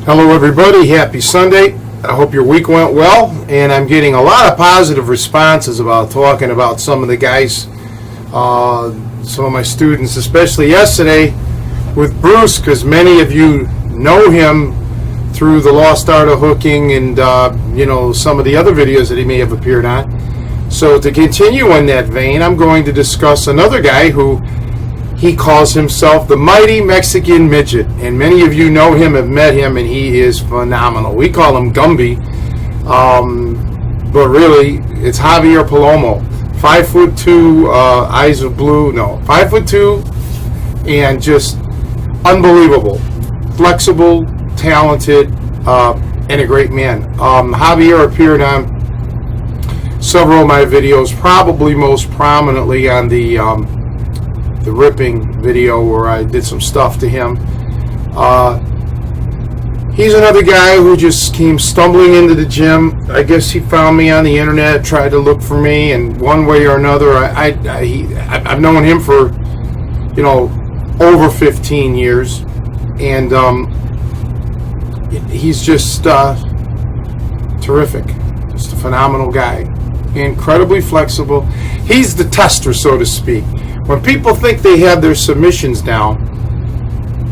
Hello everybody, happy Sunday. I hope your week went well, and I'm getting a lot of positive responses about talking about some of the guys, some of my students, especially yesterday with Bruce, because many of you know him through the Lost Art of Hooking and some of the other videos that he may have appeared on. So to continue in that vein, I'm going to discuss another guy who he calls himself the Mighty Mexican Midget, and many of you know him, have met him, and he is phenomenal. We call him Gumby, but really it's Javier Palomo. 5'2", eyes of blue. No, 5'2", and just unbelievable, flexible, talented, and a great man. Javier appeared on several of my videos, probably most prominently on the ripping video where I did some stuff to him. He's another guy who just came stumbling into the gym. I guess he found me on the internet, tried to look for me, and one way or another, I've known him for, over 15 years, and he's just terrific, just a phenomenal guy, incredibly flexible. He's the tester, so to speak. When people think they have their submissions down,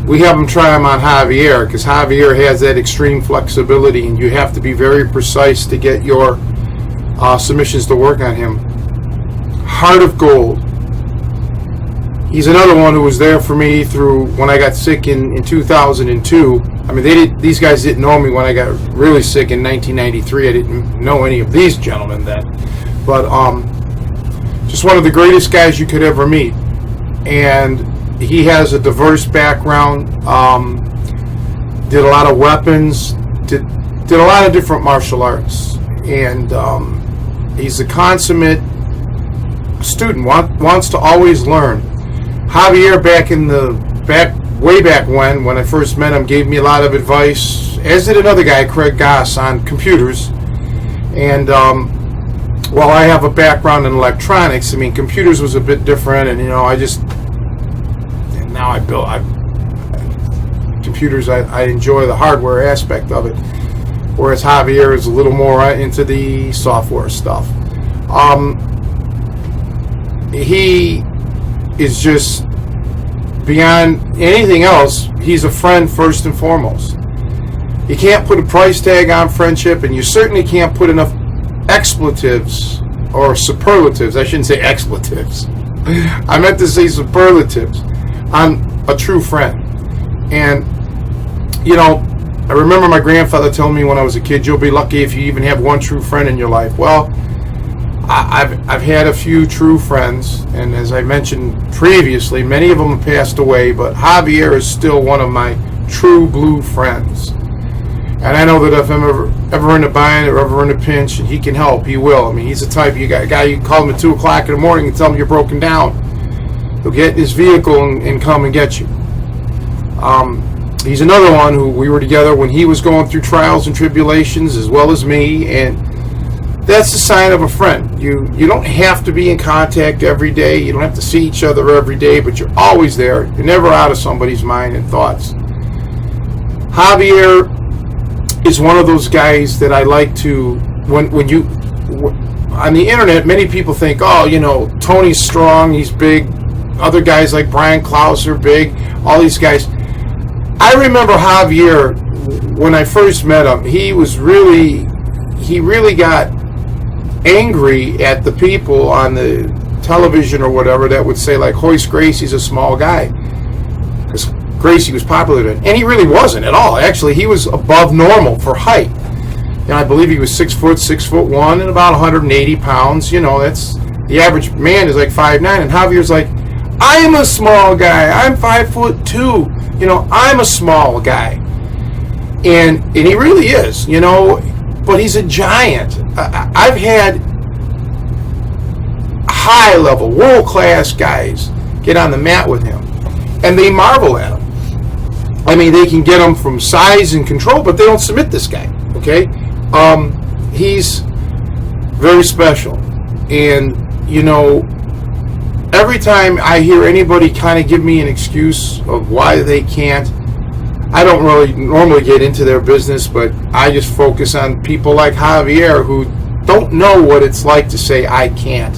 we have them try them on Javier, because Javier has that extreme flexibility, and you have to be very precise to get your submissions to work on him. Heart of gold. He's another one who was there for me through when I got sick in 2002. I mean, these guys didn't know me when I got really sick in 1993. I didn't know any of these gentlemen then. But just one of the greatest guys you could ever meet, and he has a diverse background. Did a lot of weapons, did a lot of different martial arts, and he's a consummate student. Wants to always learn. Javier, way back when I first met him, gave me a lot of advice, as did another guy, Craig Goss, on computers, and well, I have a background in electronics. I mean, computers was a bit different, and computers. I enjoy the hardware aspect of it, whereas Javier is a little more into the software stuff. He is just beyond anything else. He's a friend first and foremost. You can't put a price tag on friendship, and you certainly can't put enough expletives or superlatives. I shouldn't say expletives. I meant to say superlatives on a true friend. And I remember my grandfather telling me when I was a kid, you'll be lucky if you even have one true friend in your life. Well, I've had a few true friends, and as I mentioned previously, many of them have passed away, but Javier is still one of my true blue friends. And I know that if I'm ever in a bind or ever in a pinch and he can help, he will. I mean, he's the type of guy you can call him at 2 o'clock in the morning and tell him you're broken down. He'll get in his vehicle and come and get you. He's another one who we were together when he was going through trials and tribulations as well as me, and that's the sign of a friend. You don't have to be in contact every day. You don't have to see each other every day, but you're always there. You're never out of somebody's mind and thoughts. Javier is one of those guys that I like to, when you, on the internet, many people think, Tony's strong, he's big, other guys like Brian Klaus are big, all these guys. I remember Javier, when I first met him, he really got angry at the people on the television or whatever that would say, like, Hoist Gracie's a small guy, because Gracie was popular then, and he really wasn't at all. Actually, he was above normal for height. And I believe he was 6'1", and about 180 pounds. That's the average man is like 5'9", and Javier's like, I'm a small guy. I'm 5'2". I'm a small guy, and he really is. But he's a giant. I've had high-level, world-class guys get on the mat with him, and they marvel at him. I mean, they can get him from size and control, but they don't submit this guy, okay? He's very special. And, every time I hear anybody kind of give me an excuse of why they can't, I don't really normally get into their business, but I just focus on people like Javier who don't know what it's like to say, I can't.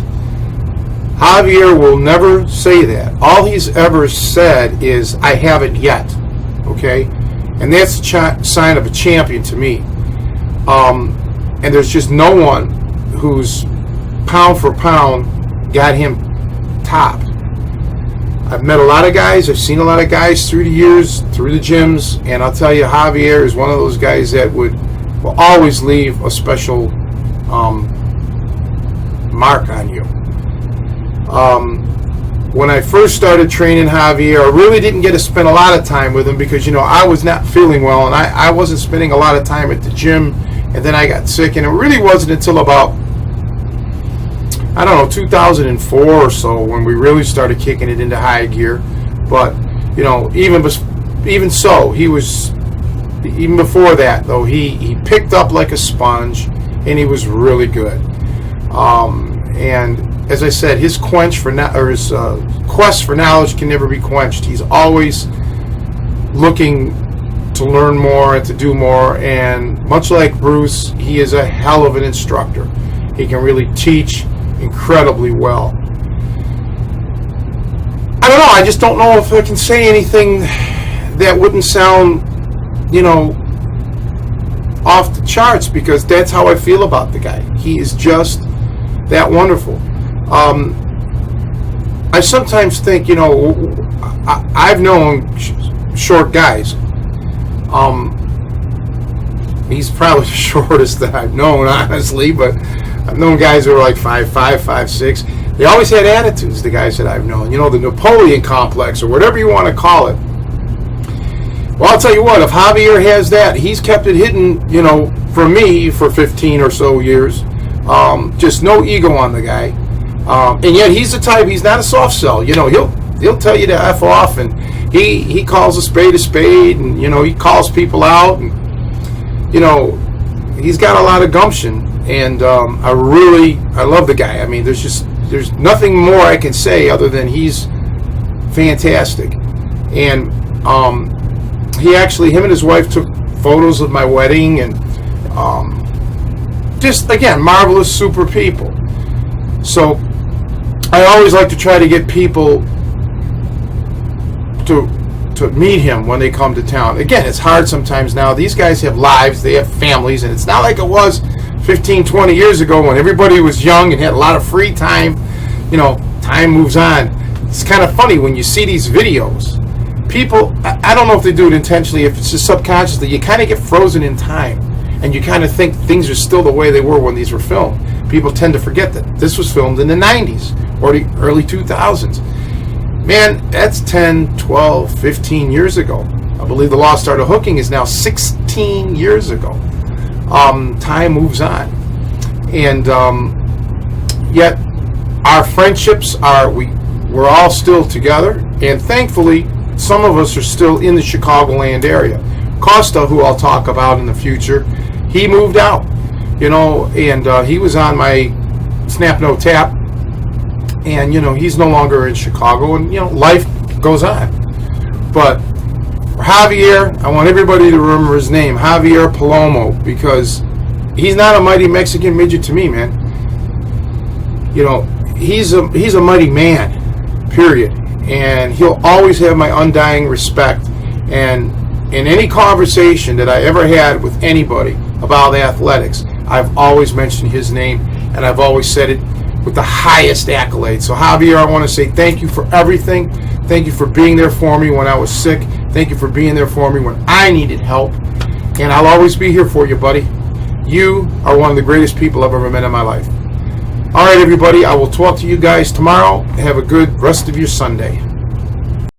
Javier will never say that. All he's ever said is, I haven't yet. Okay? And that's a sign of a champion to me. And there's just no one who's pound for pound got him topped. I've met a lot of guys. I've seen a lot of guys through the years, through the gyms, and I'll tell you, Javier is one of those guys that will always leave a special mark on you. When I first started training Javier, I really didn't get to spend a lot of time with him because, I was not feeling well, and I wasn't spending a lot of time at the gym, and then I got sick, and it really wasn't until about, 2004 or so when we really started kicking it into high gear. But, even so, even before that, though, he picked up like a sponge, and he was really good. And as I said, his quest for knowledge can never be quenched. He's always looking to learn more and to do more. And much like Bruce, he is a hell of an instructor. He can really teach incredibly well. I don't know. I just don't know if I can say anything that wouldn't sound, off the charts, because that's how I feel about the guy. He is just that wonderful. I sometimes think, I've known short guys. He's probably the shortest that I've known, honestly, but I've known guys who are like 5'5", 5'6". They always had attitudes, the guys that I've known. The Napoleon complex, or whatever you want to call it. Well, I'll tell you what, if Javier has that, he's kept it hidden, for me for 15 or so years. Just no ego on the guy. And yet he's the type, he's not a soft sell. He'll tell you to F off, and he calls a spade, and, he calls people out, and, he's got a lot of gumption, and I love the guy. I mean, there's nothing more I can say other than he's fantastic. And him and his wife took photos of my wedding, and just, again, marvelous, super people. So I always like to try to get people to meet him when they come to town. Again, it's hard sometimes now. These guys have lives, they have families, and it's not like it was 15, 20 years ago when everybody was young and had a lot of free time. Time moves on. It's kind of funny when you see these videos. People, I don't know if they do it intentionally, if it's just subconsciously, you kind of get frozen in time, and you kind of think things are still the way they were when these were filmed. People tend to forget that this was filmed in the 90s or the early 2000s. Man, that's 10, 12, 15 years ago. I believe the Lost Art of Hooking is now 16 years ago. Time moves on. And yet our friendships we're all still together, and thankfully some of us are still in the Chicagoland area. Costa, who I'll talk about in the future, he moved out, and he was on my Snap No Tap, and he's no longer in Chicago, and life goes on. But for Javier, I want everybody to remember his name, Javier Palomo, because he's not a mighty Mexican midget to me, man. He's a mighty man, period, and he'll always have my undying respect. And in any conversation that I ever had with anybody about athletics, I've always mentioned his name, and I've always said it with the highest accolades. So Javier, I want to say thank you for everything. Thank you for being there for me when I was sick. Thank you for being there for me when I needed help. And I'll always be here for you, buddy. You are one of the greatest people I've ever met in my life. All right, everybody, I will talk to you guys tomorrow. Have a good rest of your Sunday.